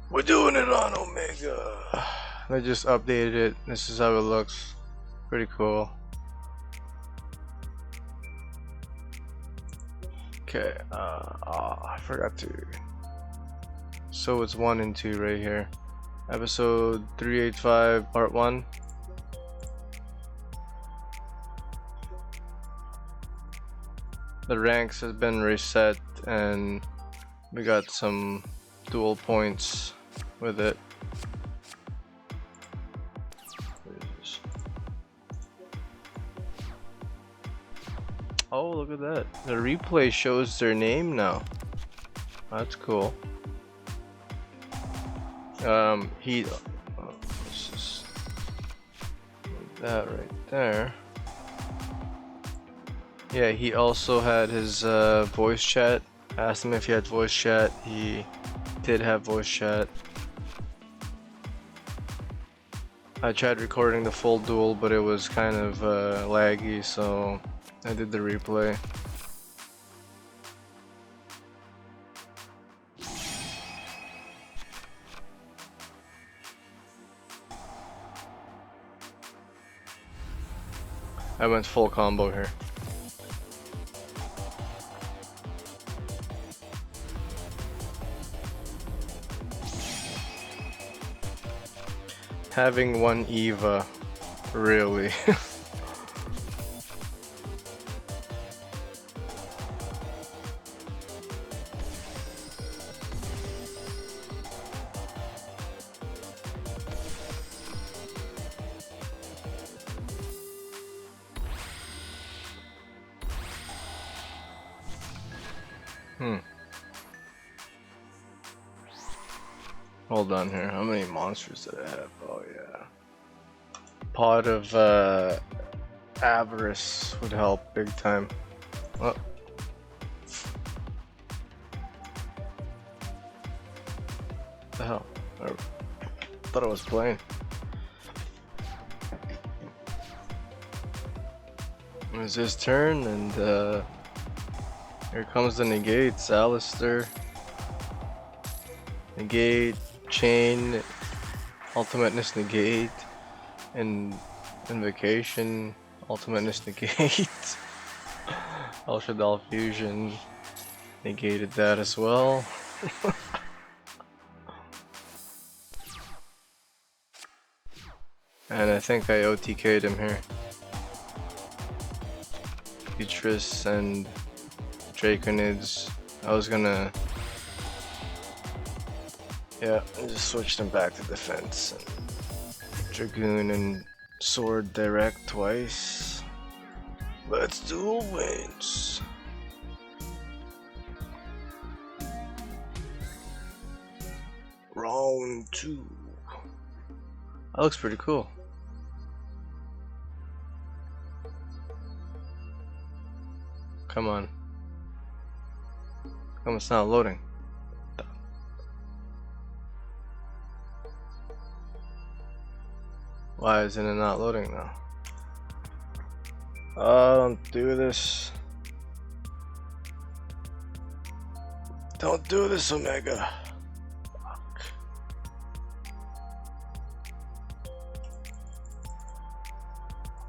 We're doing it on Omega. I just updated it. This is how it looks. Pretty cool. Okay, I forgot to. So it's 1 and 2 right here. Episode 385, part 1. The ranks has been reset and we got some dual points with it. Oh, look at that. The replay shows their name now. That's cool. Let's just put that right there. Yeah, he also had his voice chat. I asked him if he had voice chat. He did have voice chat. I tried recording the full duel, but it was kind of laggy, so I did the replay. I went full combo here. Having one Eva, really. Hold on here. How many monsters did I have? Oh yeah. Pot of avarice would help big time. Oh. The hell? I thought I was playing. It was his turn, and here comes the negates. Alistair. Negate, chain, ultimateness negate, and invocation, ultimateness negate. SHADOLL fusion negated that as well. And I think I OTK'd him here. Beatrice and Draconids. I was gonna, yeah, I just switched him back to defense. And Dragoon and Sword direct twice. Let's do wins. Round 2. That looks pretty cool. Come on. Come, it's not loading. Why isn't it not loading now? Don't do this. Don't do this, Omega. Fuck.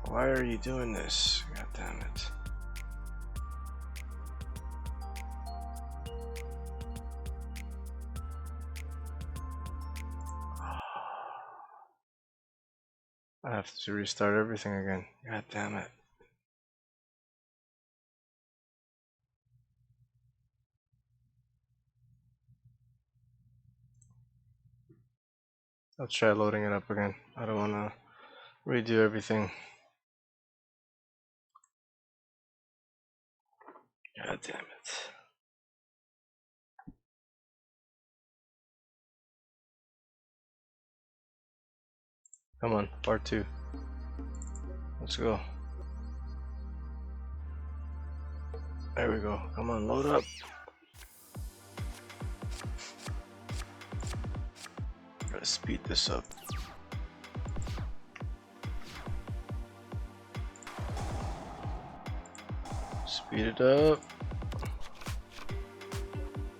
Why are you doing this? God damn it. I have to restart everything again. God damn it. Let's try loading it up again. I don't want to redo everything. God damn it. Come on, part 2. Let's go. There we go. Come on, load up. Gotta speed this up. Speed it up.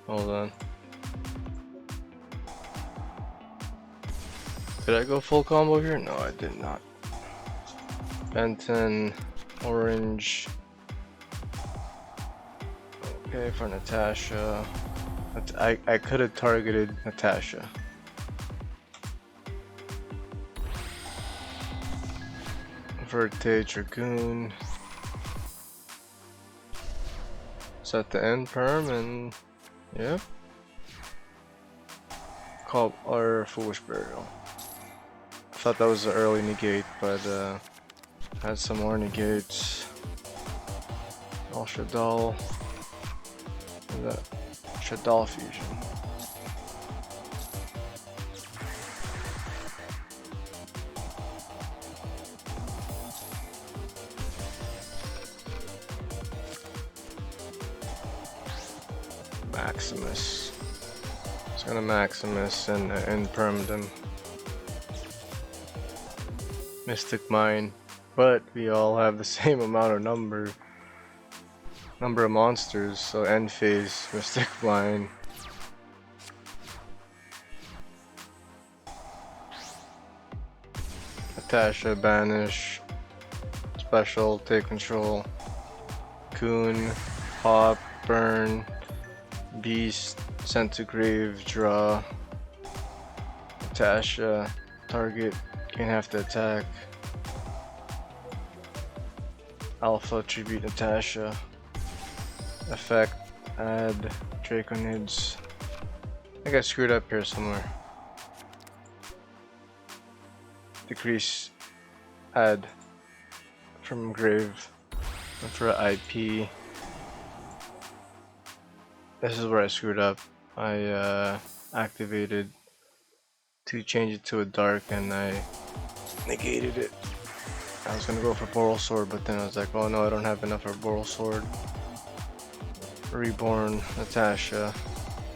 Hold on. Did I go full combo here? No, I did not. Benton, orange. Okay, for Natasha. I could have targeted Natasha. Verte, Dragoon. Set the end perm and yep. Call our Foolish Burial. I thought that was the early negate, but had some more negates. All SHADOLL. That SHADOLL fusion. Maximus. It's gonna Maximus and perm them. Mystic Mine, but we all have the same amount of number of monsters, so end phase, Mystic Mine. Natasha, banish, special, take control, Coon, pop, burn, beast, sent to grave, draw, Natasha, target, gain half the attack, alpha, tribute Natasha, effect, add, Draconids. I think I screwed up here somewhere. Decrease, add from grave, and for IP. This is where I screwed up. I activated to change it to a dark and I negated it. I was gonna go for Boral Sword, but then I was like, oh no, I don't have enough for Boral Sword. Reborn, Natasha.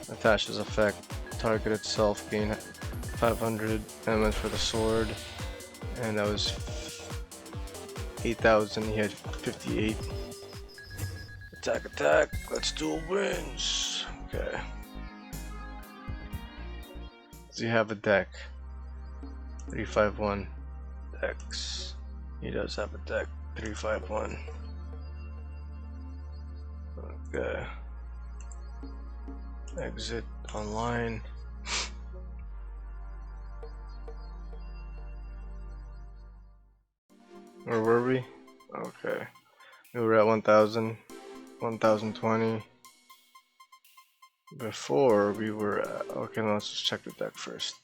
Natasha's effect, target itself, gain 500 MS for the sword. And that was 8,000, he had 58. Attack, attack, let's duel wins. Okay. Does he have a deck? 351 decks. He does have a deck. 351. Okay. Exit online. Where were we? Okay. We were at 1,000. 1020. Before we were at, okay, let's just check the deck first.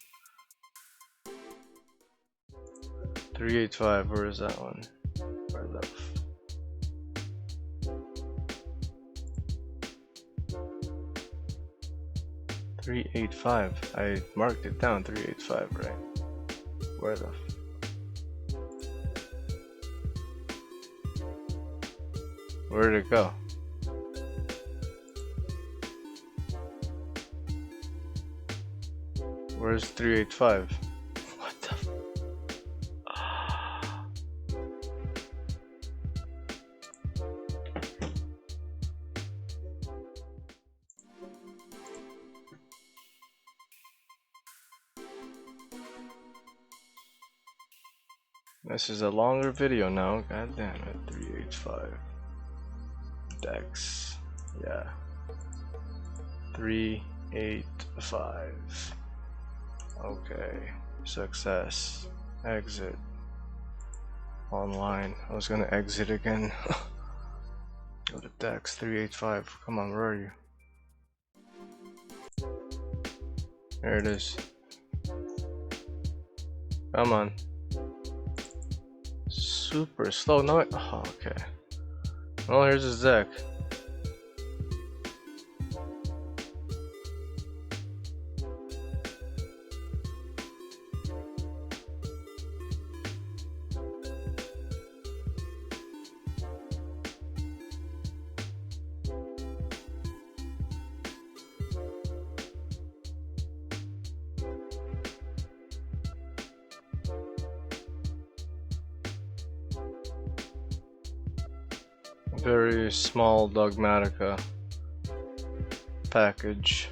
385, where is that one? Where's that? 385. I marked it down, 385, right? Where the where did it go? Where's 385? What the This is a longer video now, god damn it. 385 decks. Yeah. 385. Okay. Success. Exit. Online. I was gonna exit again. Go to decks. 385. Come on, where are you? There it is. Come on. Super slow. No, oh, okay. Well, here's his deck. Very small Dogmatika package.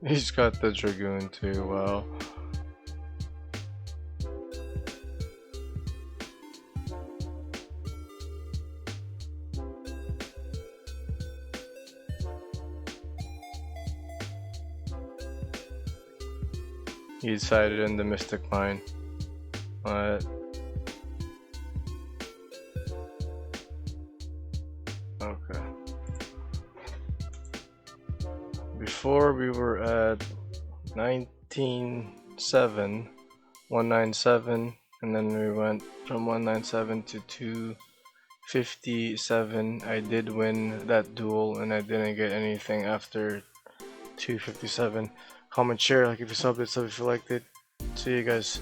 He's got the Dragoon too, wow. He decided in the Mystic Mine. Okay. Before we were at 197, and then we went from 197 to 257. I did win that duel, and I didn't get anything after 257. Comment, share, like if you subbed it, sub if you liked it. See you guys.